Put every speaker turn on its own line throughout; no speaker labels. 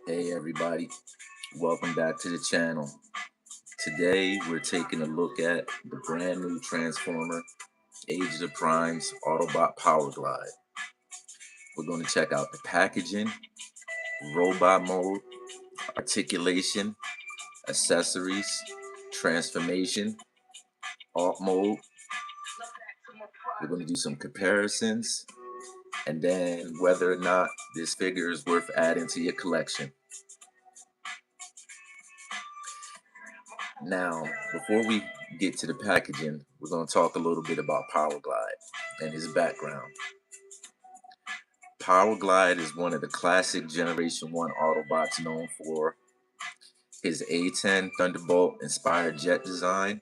Hey everybody, welcome back to the channel. Today we're taking a look at the brand new Transformer Age of the Primes Autobot Powerglide. We're going to check out the packaging, robot mode, articulation, accessories, transformation, alt mode. We're going to do some comparisons and then whether or not this figure is worth adding to your collection. Now, before we get to the packaging, we're going to talk a little bit about Powerglide and his background. Powerglide is one of the classic Generation 1 Autobots known for his A-10 Thunderbolt inspired jet design,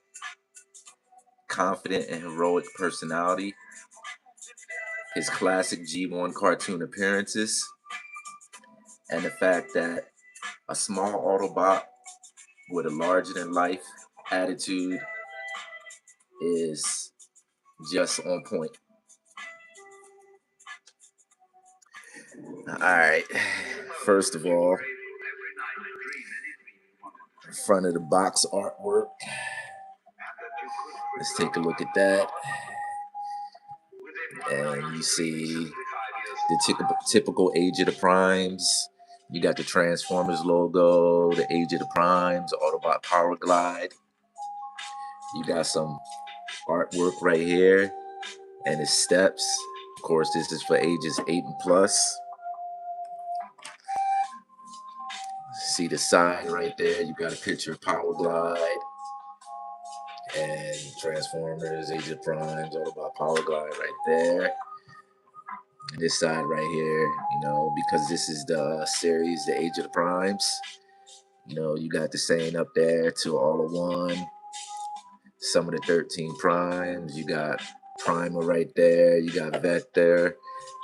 confident and heroic personality, his classic G1 cartoon appearances, and the fact that a small Autobot with a larger-than-life attitude is just on point. Alright, first of all, front of the box artwork. Let's take a look at that. And you see the typical Age of the Primes. You got the Transformers logo, the Age of the Primes, Autobot Powerglide. You got some artwork right here and his steps. Of course, this is for ages 8 and plus. See the sign right there. You got a picture of Powerglide and Transformers, Age of Primes, Autobot Powerglide right there. And this side right here, because this is the series, the Age of the Primes. You got the saying up there to all of one. Some of the 13 primes. You got Primer right there. You got Vector.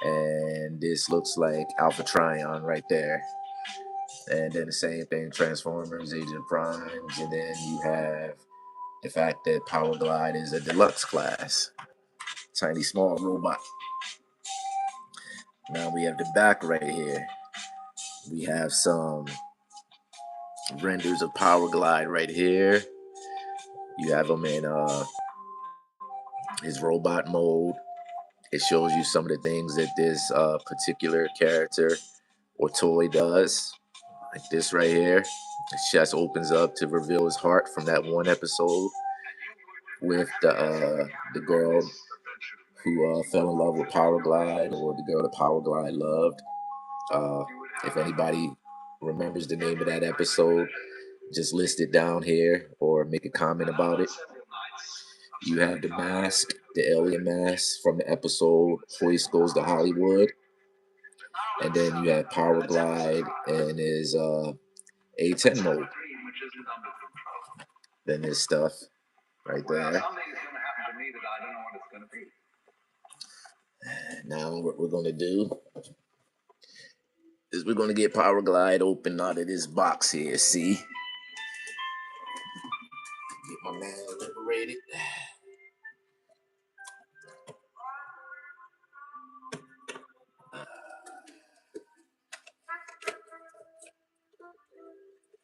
And this looks like Alpha Trion right there. And then the same thing, Transformers, Age of Primes. And then you have the fact that Powerglide is a deluxe class. Tiny, small robot. Now we have the back right here. We have some renders of Powerglide right here. You have him in his robot mode. It shows you some of the things that this particular character or toy does. Like this right here. His chest opens up to reveal his heart from that one episode with the girl who fell in love with Powerglide, or the girl that Powerglide loved. If anybody remembers the name of that episode, just list it down here or make a comment about it. You have the mask, the alien mask from the episode Hoist Goes to Hollywood. And then you have Powerglide and his A-10 mode. Then this stuff right there. Now what we're going to do is we're going to get Powerglide open out of this box here, see? Get my man liberated.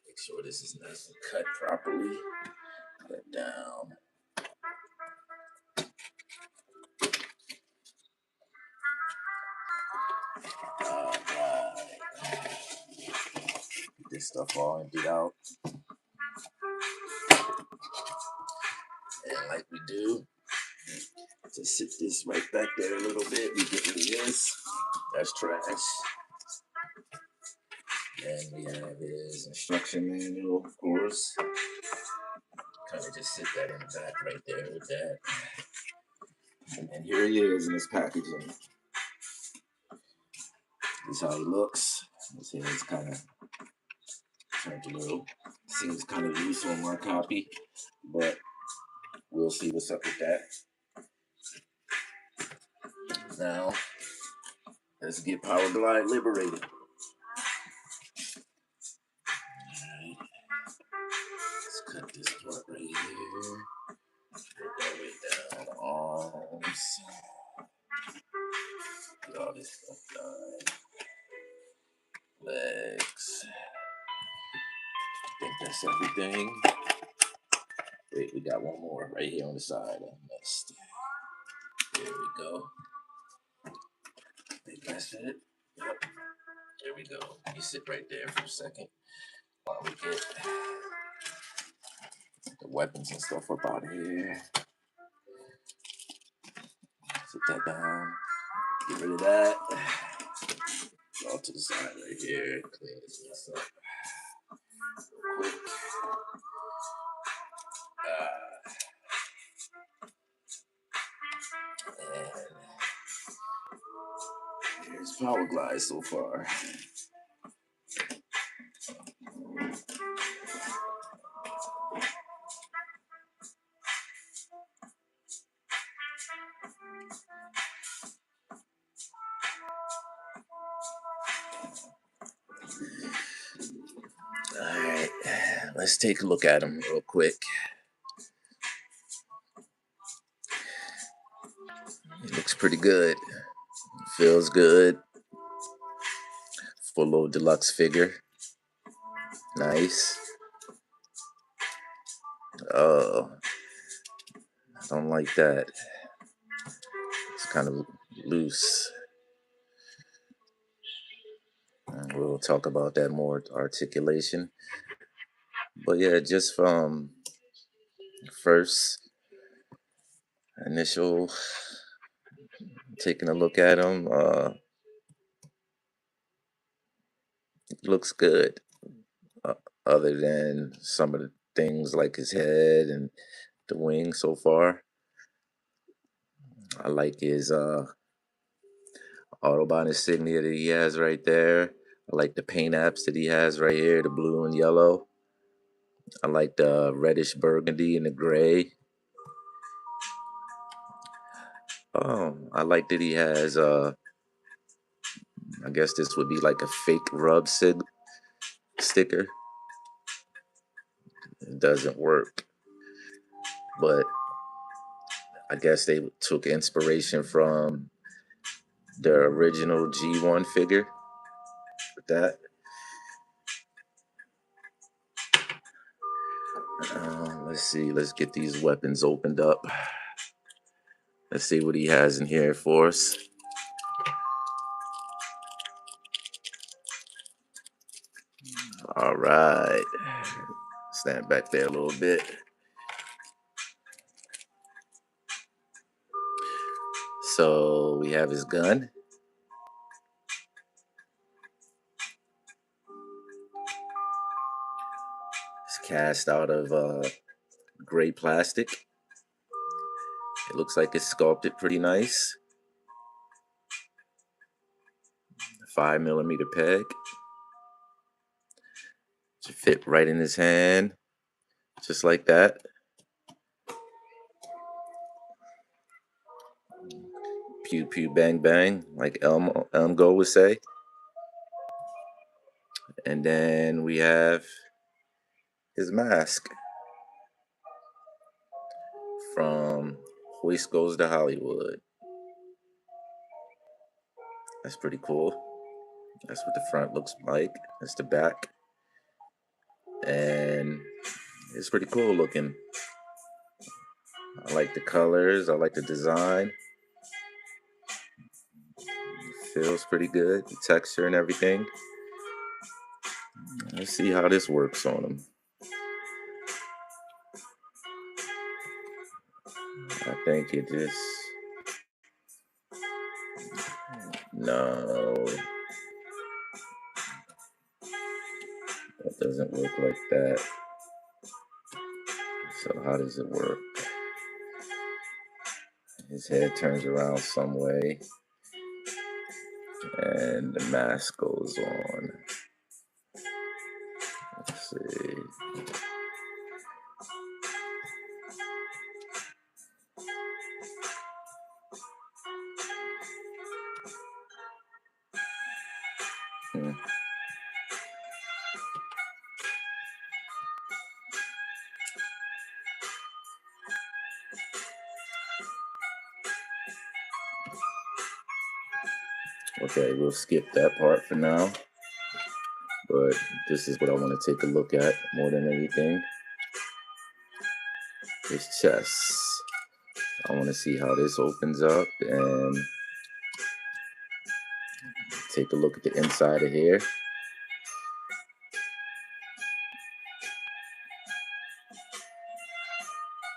Make sure this is nice and cut properly. Cut down. Alright. Get this stuff all emptied out. And like we do, just sit this right back there a little bit. We get rid of this. That's trash. And we have his instruction manual, of course. Kind of just sit that in the back right there with that. And here he is in his packaging. This is how he looks. His hair is kind of turned a little. Seems kind of loose on my copy, but we'll see what's up with that. Now, let's get Powerglide liberated. Alright. Let's cut this part right here. Work our way down the arms. Get all this stuff done. Legs. That's everything. Wait, we got one more right here on the side. I missed. There we go. I think that's it. Yep. There we go. You sit right there for a second while we get the weapons and stuff up out of here. Sit that down. Get rid of that. All to the side right here. Clean this mess up real quick. And here's Powerglide so far. Alright, let's take a look at him real quick. He looks pretty good. Feels good. Full little deluxe figure. Nice. Oh, I don't like that. It's kind of loose. And we'll talk about that more articulation. But yeah, just from first initial taking a look at him, looks good. Other than some of the things like his head and the wing so far. I like his Autobahn insignia that he has right there. I like the paint apps that he has right here, the blue and yellow. I like the reddish burgundy and the gray. I like that he has, I guess this would be like a fake rub sticker. It doesn't work. But I guess they took inspiration from the original G1 figure with that. Let's see. Let's get these weapons opened up. Let's see what he has in here for us. All right. Stand back there a little bit. So we have his gun. It's cast out of gray plastic. It looks like it's sculpted pretty nice. 5mm peg. Should fit right in his hand, just like that. Pew pew bang bang, like Elmgo would say. And then we have his mask from Hoist Goes to Hollywood. That's pretty cool. That's what the front looks like. That's the back. And it's pretty cool looking. I like the colors. I like the design. It feels pretty good. The texture and everything. Let's see how this works on him. I think it just... No. That doesn't look like that. So how does it work? His head turns around some way. And the mask goes on. Let's see. Okay, we'll skip that part for now. But this is what I want to take a look at more than anything. His chest. I want to see how this opens up and take a look at the inside of here.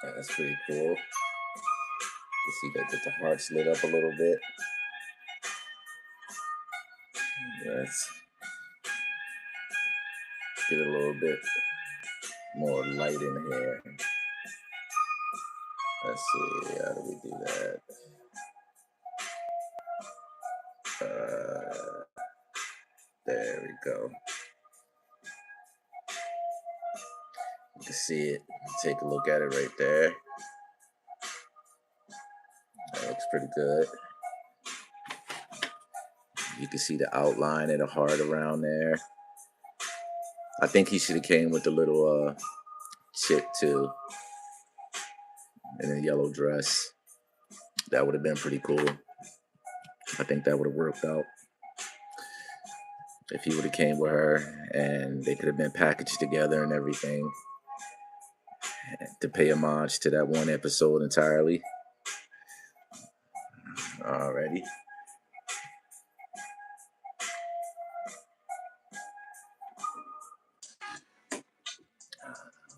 That's pretty cool. You see that the heart's lit up a little bit. Let's get a little bit more light in here. Let's see, how do we do that? There we go. You can see it. Take a look at it right there. That looks pretty good. You can see the outline of the heart around there. I think he should have came with the little chick too, in a yellow dress. That would have been pretty cool. I think that would have worked out if he would have came with her and they could have been packaged together and everything to pay homage to that one episode entirely. Alrighty.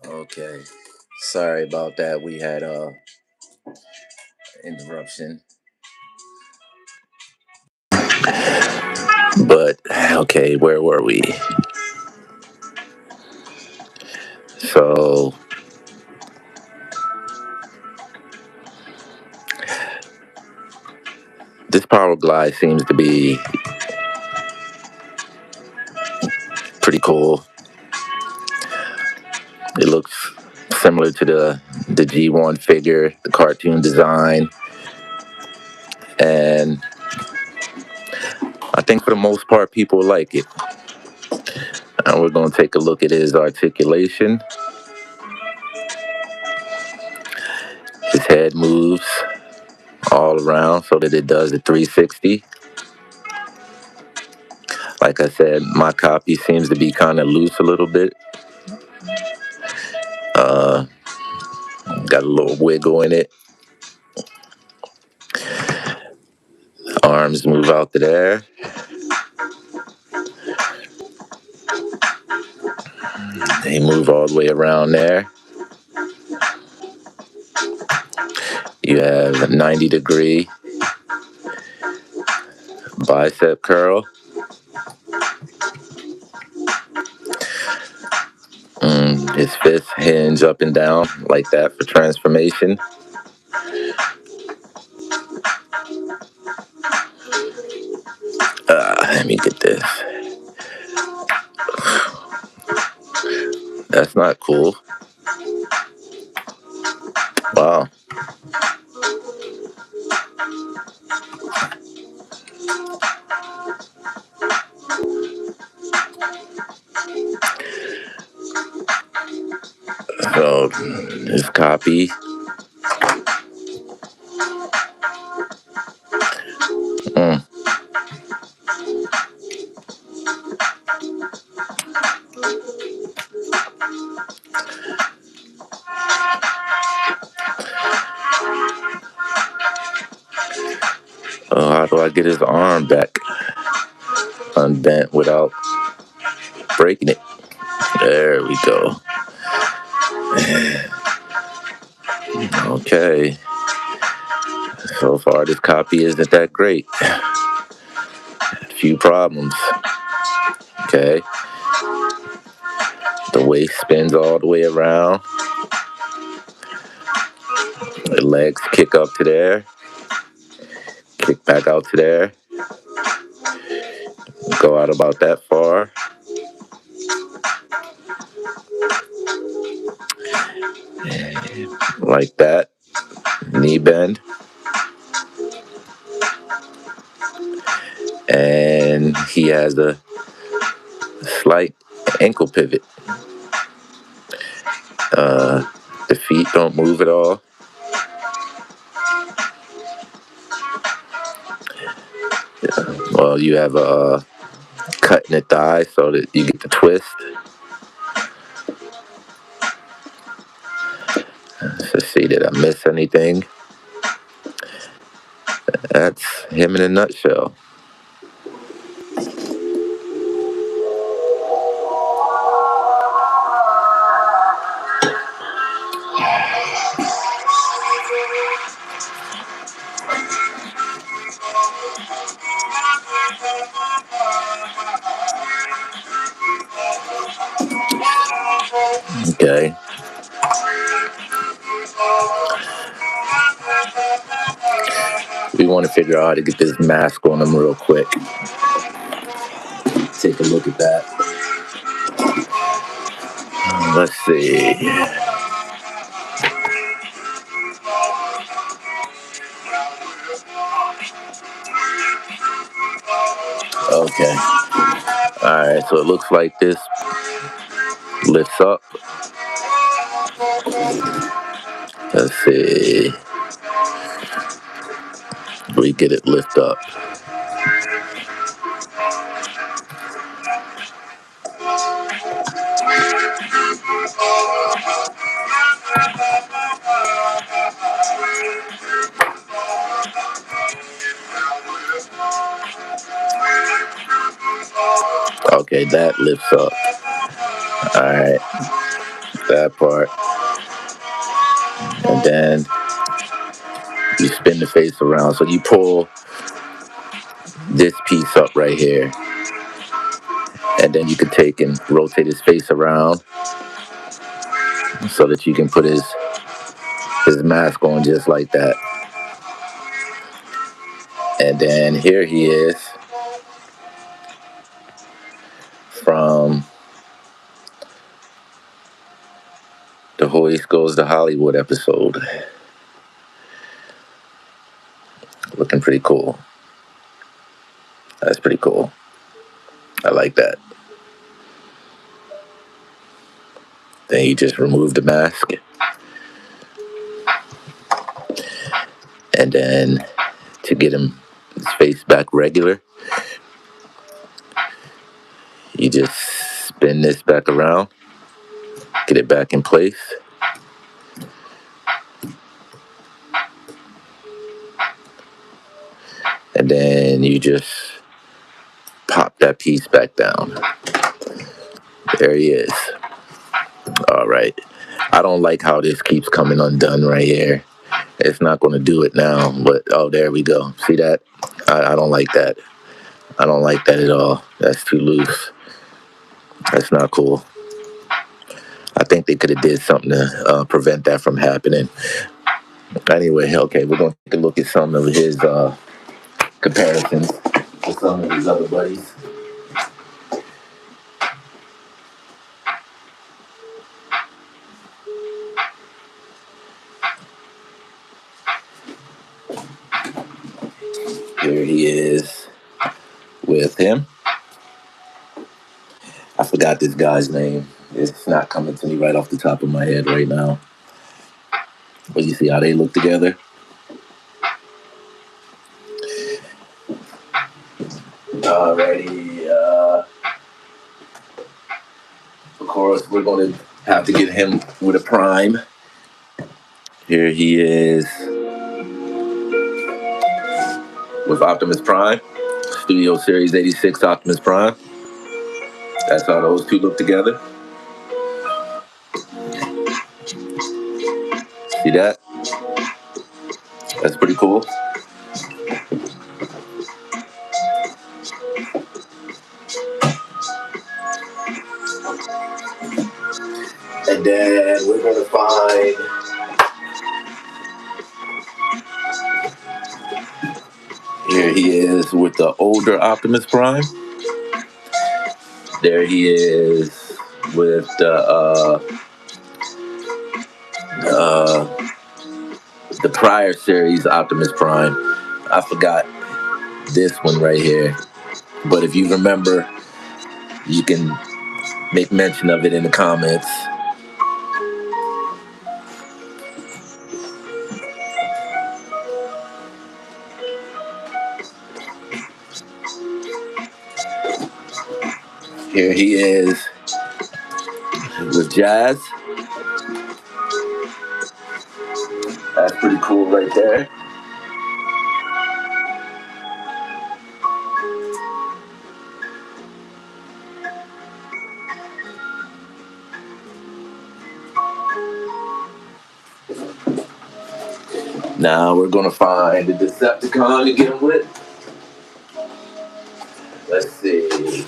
Okay. Sorry about that. We had interruption. But okay, where were we? So this Powerglide seems to be pretty cool. It looks similar to the G1 figure, the cartoon design. And I think for the most part, people like it. And we're going to take a look at his articulation. His head moves all around so that it does a 360. Like I said, my copy seems to be kind of loose a little bit. Got a little wiggle in it. Arms move out to there. They move all the way around there. You have a 90-degree bicep curl. His fists hinge up and down like that for transformation. Let me get this. That's not cool. Wow. So this copy. How do I get his arm back unbent without breaking it? There we go. Okay. So far, this copy isn't that great. A few problems. Okay. The waist spins all the way around. The legs kick up to there. Kick back out to there. Go out about that far. Like that. Knee bend. And he has a slight ankle pivot. The feet don't move at all. Well, you have a cutting the thigh so that you get the twist. Let's see, did I miss anything? That's him in a nutshell. Okay. We want to figure out how to get this mask on him real quick. Take a look at that. Let's see. Okay. Alright, so it looks like this lifts up. Let's see. We get it lift up. Okay, that lifts up. Alright, that part. And then you spin the face around. So you pull this piece up right here. And then you can take and rotate his face around so that you can put his mask on just like that. And then here he is from the Hoist Goes to Hollywood episode. Looking pretty cool. That's pretty cool. I like that. Then you just remove the mask. And then to get his face back regular, you just spin this back around, get it back in place. And then you just pop that piece back down. There he is. All right. I don't like how this keeps coming undone right here. It's not going to do it now, but oh, there we go. See that? I don't like that. I don't like that at all. That's too loose. That's not cool. I think they could have did something to prevent that from happening. Anyway, okay, we're going to take a look at some of his comparisons with some of his other buddies. Here he is with him. I forgot this guy's name. It's not coming to me right off the top of my head right now. But you see how they look together? Alrighty. Of course, we're going to have to get him with a prime. Here he is with Optimus Prime. Studio Series 86 Optimus Prime. That's how those two look together. See that? That's pretty cool. And then we're going to find here he is with the older Optimus Prime. There he is with the prior series Optimus Prime. I forgot this one right here. But if you remember, you can make mention of it in the comments. Here he is with Jazz. That's pretty cool right there. Now we're gonna find the Decepticon to get him with. Let's see.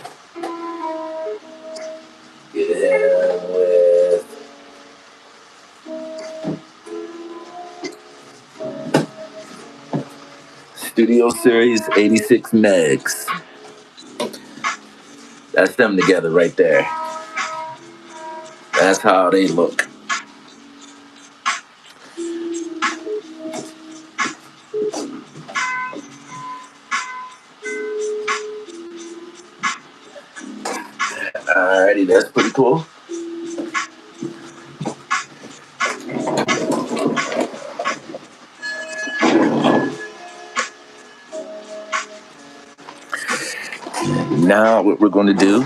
Get him with Studio Series 86 Megs. That's them together right there. That's how they look. Alrighty, that's pretty cool. Now what we're going to do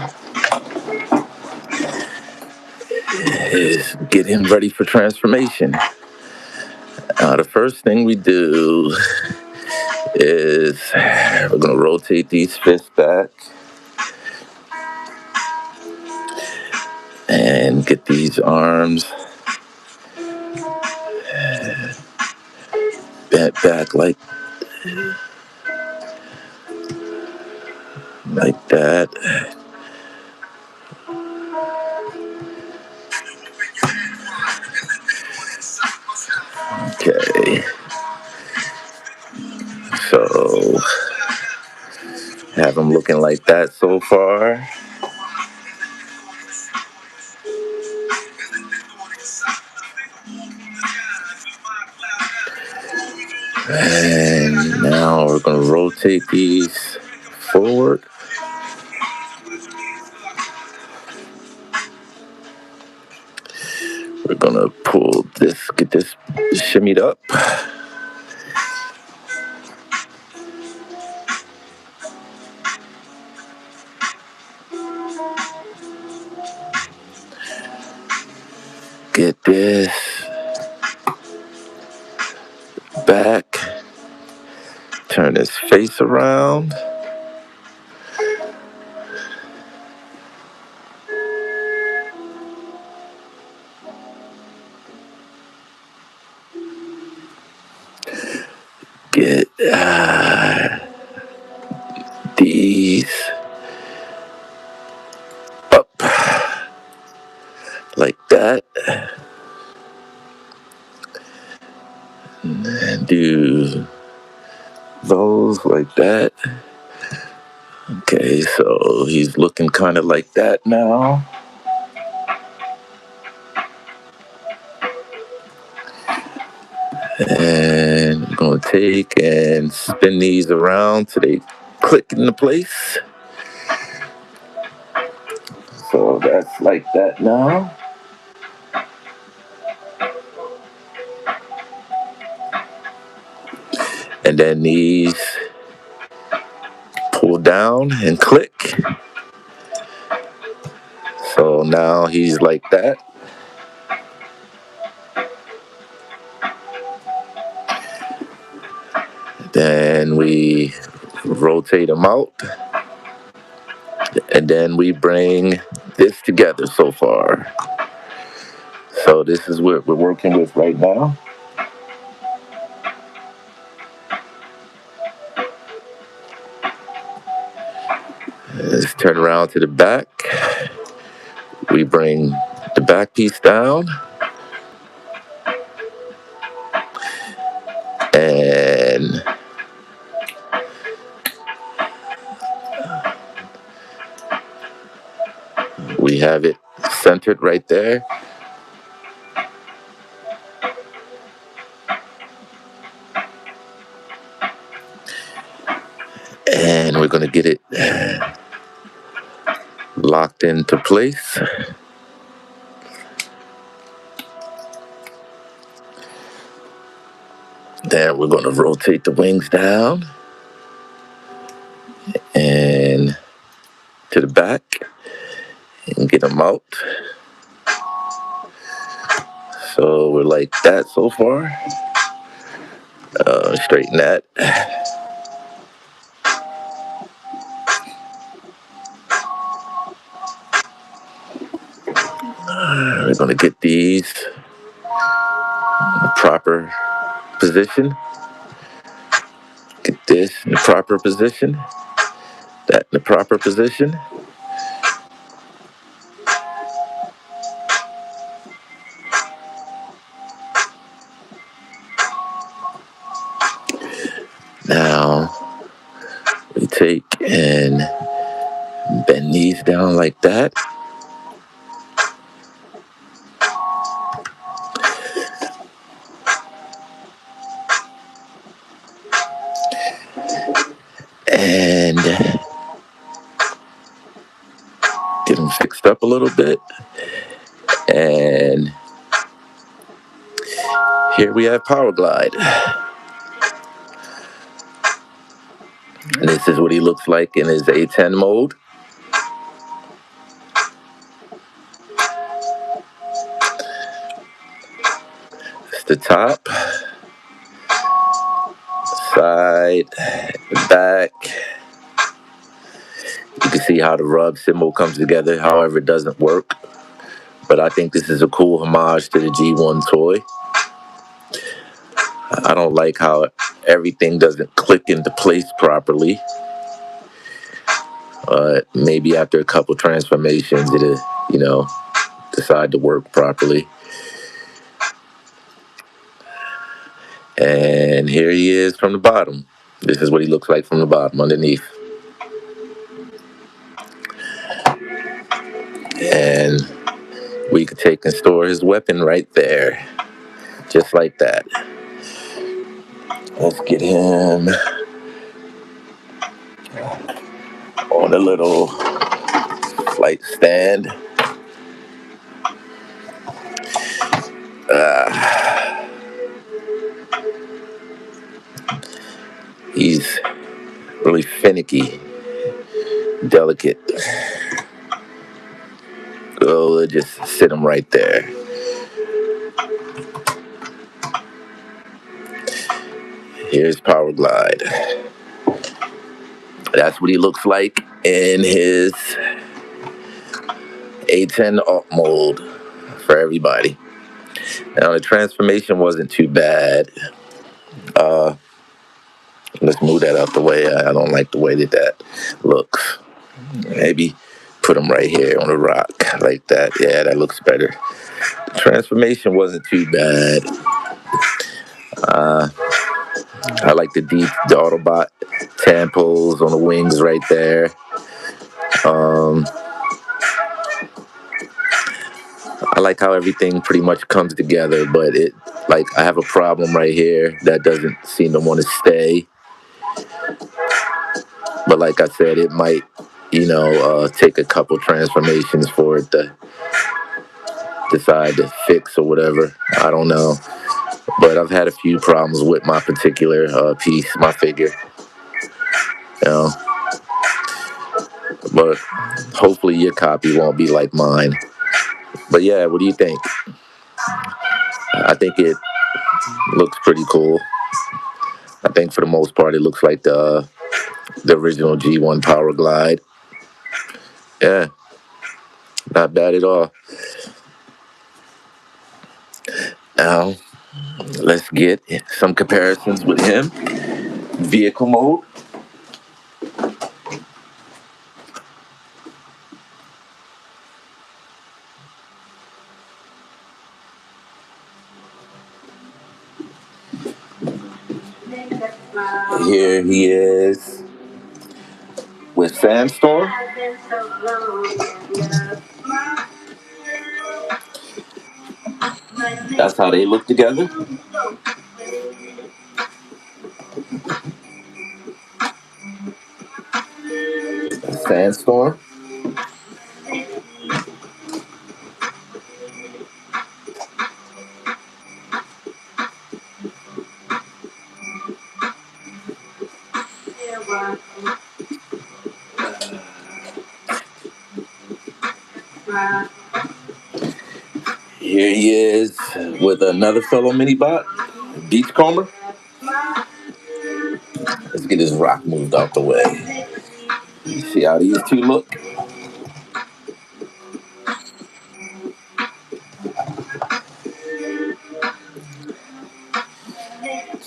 is get him ready for transformation. The first thing we do is we're going to rotate these fists back and get these arms bent back like that. Okay. So have them looking like that so far. And now we're going to rotate these forward. We're going to pull this, get this shimmied up. Get this back. Turn his face around. Get these up like that. And do those like that. Okay, so he's looking kind of like that now. And I'm going to take and spin these around so they click into place. So that's like that now. And then these pull down and click. So now he's like that. Then we rotate him out. And then we bring this together so far. So this is what we're working with right now. Let's turn around to the back. We bring the back piece down. And we have it centered right there. And we're going to get it locked into place. Then we're going to rotate the wings down and to the back. get them out. So we're like that so far. Straighten that. We're gonna get these in the proper position. Get this in the proper position. That in the proper position. Now we take and bend these down like that. And get them fixed up a little bit. And here we have Powerglide. And this is what he looks like in his A10 mode. It's the top, side, back. You can see how the rub symbol comes together. However, it doesn't work. But I think this is a cool homage to the G1 toy. I don't like how everything doesn't click into place properly. Maybe after a couple transformations, it'll, decide to work properly. And here he is from the bottom. This is what he looks like from the bottom underneath. And we could take and store his weapon right there. Just like that. Let's get him on a little flight stand. He's really finicky, delicate. So just sit him right there. Here's Powerglide. That's what he looks like in his A10 alt mode for everybody. Now the transformation wasn't too bad. Let's move that out the way. I don't like the way that looks. Maybe put him right here on a rock like that. Yeah, that looks better. The transformation wasn't too bad. I like the Autobot tampos on the wings right there. I like how everything pretty much comes together, but I have a problem right here that doesn't seem to want to stay. But like I said, it might, take a couple transformations for it to decide to fix or whatever. I don't know. But I've had a few problems with my particular piece, my figure. You know. But hopefully your copy won't be like mine. But yeah, what do you think? I think it looks pretty cool. I think for the most part it looks like the original G1 Powerglide. Yeah, not bad at all. Now, let's get some comparisons with him. Vehicle mode. Here he is with Sandstorm. That's how they look together. Sandstorm. Here he is with another fellow mini bot, Beachcomber. Let's get his rock moved out the way. See how these two look?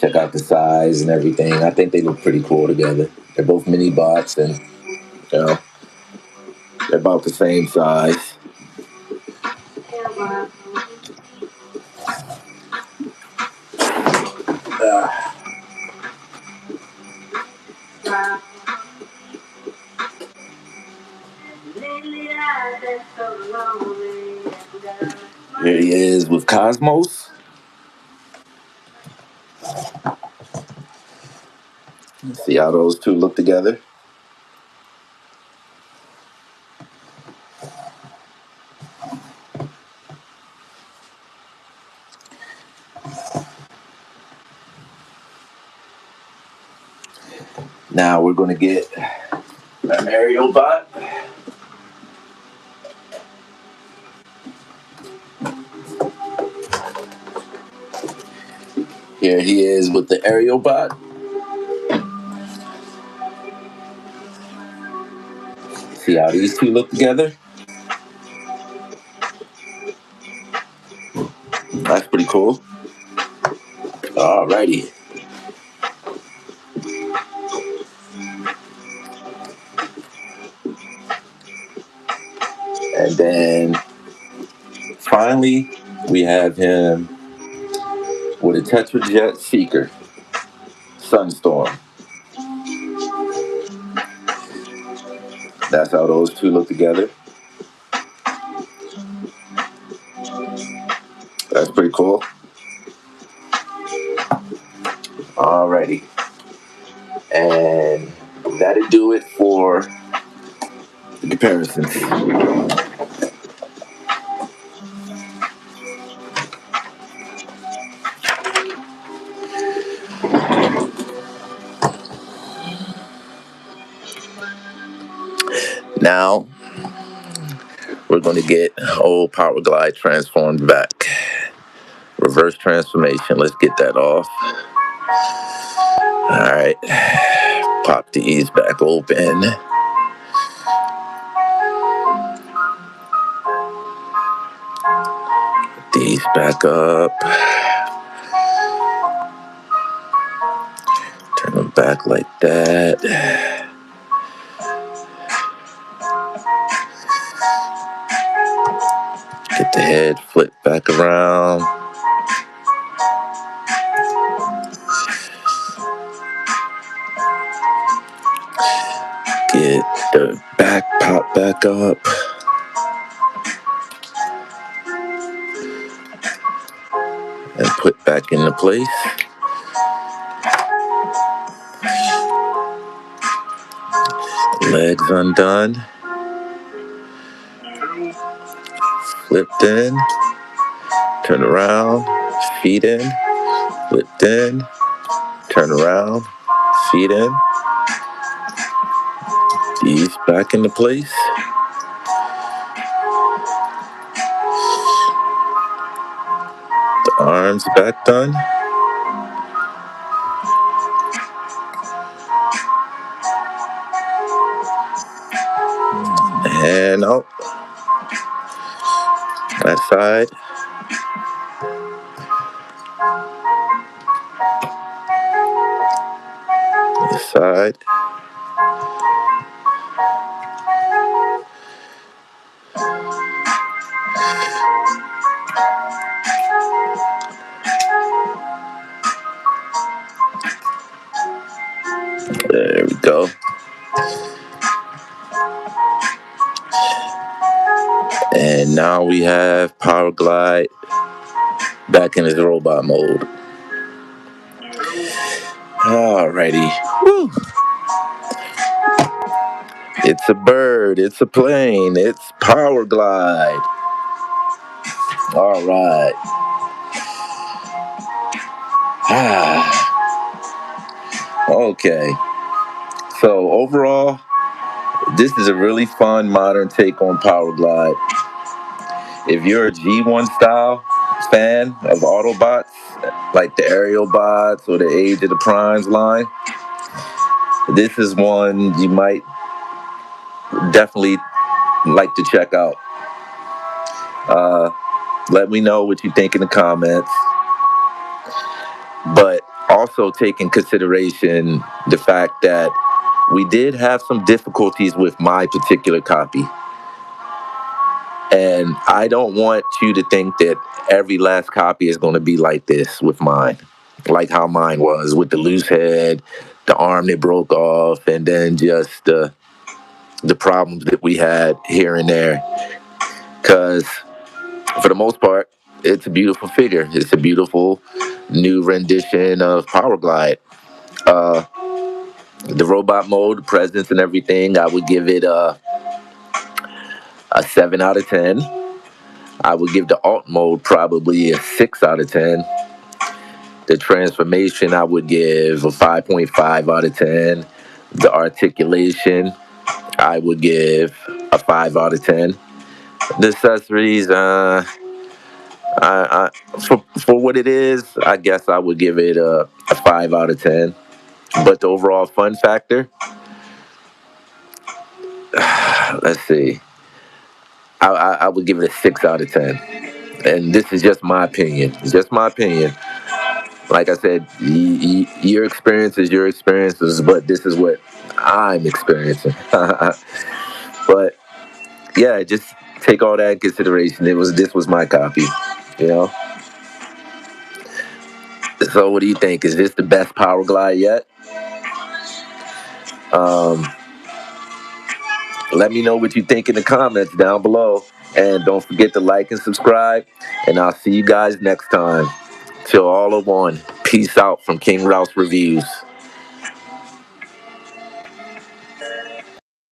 Check out the size and everything. I think they look pretty cool together. They're both mini bots and, you know, they're about the same size. Here he is with Cosmos. See how those two look together? Now we're going to get an aerial bot. Here he is with the aerial bot. See how these two look together? That's pretty cool. Alrighty. And then finally, we have him with a Tetrajet Seeker Sunstorm. That's how those two look together. That's pretty cool. Alrighty. And that'll do it for the comparisons. Now, we're going to get old Powerglide transformed back. Reverse transformation. Let's get that off. All right. Pop these back open. These back up. Turn them back like that. Get the head flipped back around. Get the back pop back up. And put back into place. Legs undone. Flipped in. Turn around. Feet in. Flipped in. Turn around. Feet in. These back into place. The arms back done. And out. That side. This side. There we go. And now we have Powerglide back in his robot mode. Alrighty. Woo. It's a bird. It's a plane. It's Powerglide. All right. Okay. So overall, this is a really fun modern take on Powerglide. If you're a G1 style fan of Autobots, like the Aerial Bots or the Age of the Primes line, this is one you might definitely like to check out. Uh, Let me know what you think in the comments. But also take in consideration the fact that we did have some difficulties with my particular copy. And I don't want you to think that every last copy is going to be like this with mine, like how mine was with the loose head, the arm that broke off, and then just the problems that we had here and there. Because for the most part, it's a beautiful figure. It's a beautiful new rendition of Powerglide. Uh, the robot mode, presence, and everything, I would give it a 7 out of 10. I would give the alt mode probably a 6 out of 10. The transformation, I would give a 5.5 out of 10. The articulation, I would give a 5 out of 10. The accessories, for what it is, I guess I would give it a 5 out of 10. But the overall fun factor, let's see, I would give it a 6 out of 10. And this is just my opinion. It's just my opinion. Like I said, your experience is your experiences, but this is what I'm experiencing. But yeah, just take all that in consideration. This was my copy, you know. So what do you think? Is this the best Power Glide yet? Um, Let me know what you think in the comments down below, and don't forget to like and subscribe. And I'll see you guys next time. Till all are one. Peace out from King Rouse Reviews.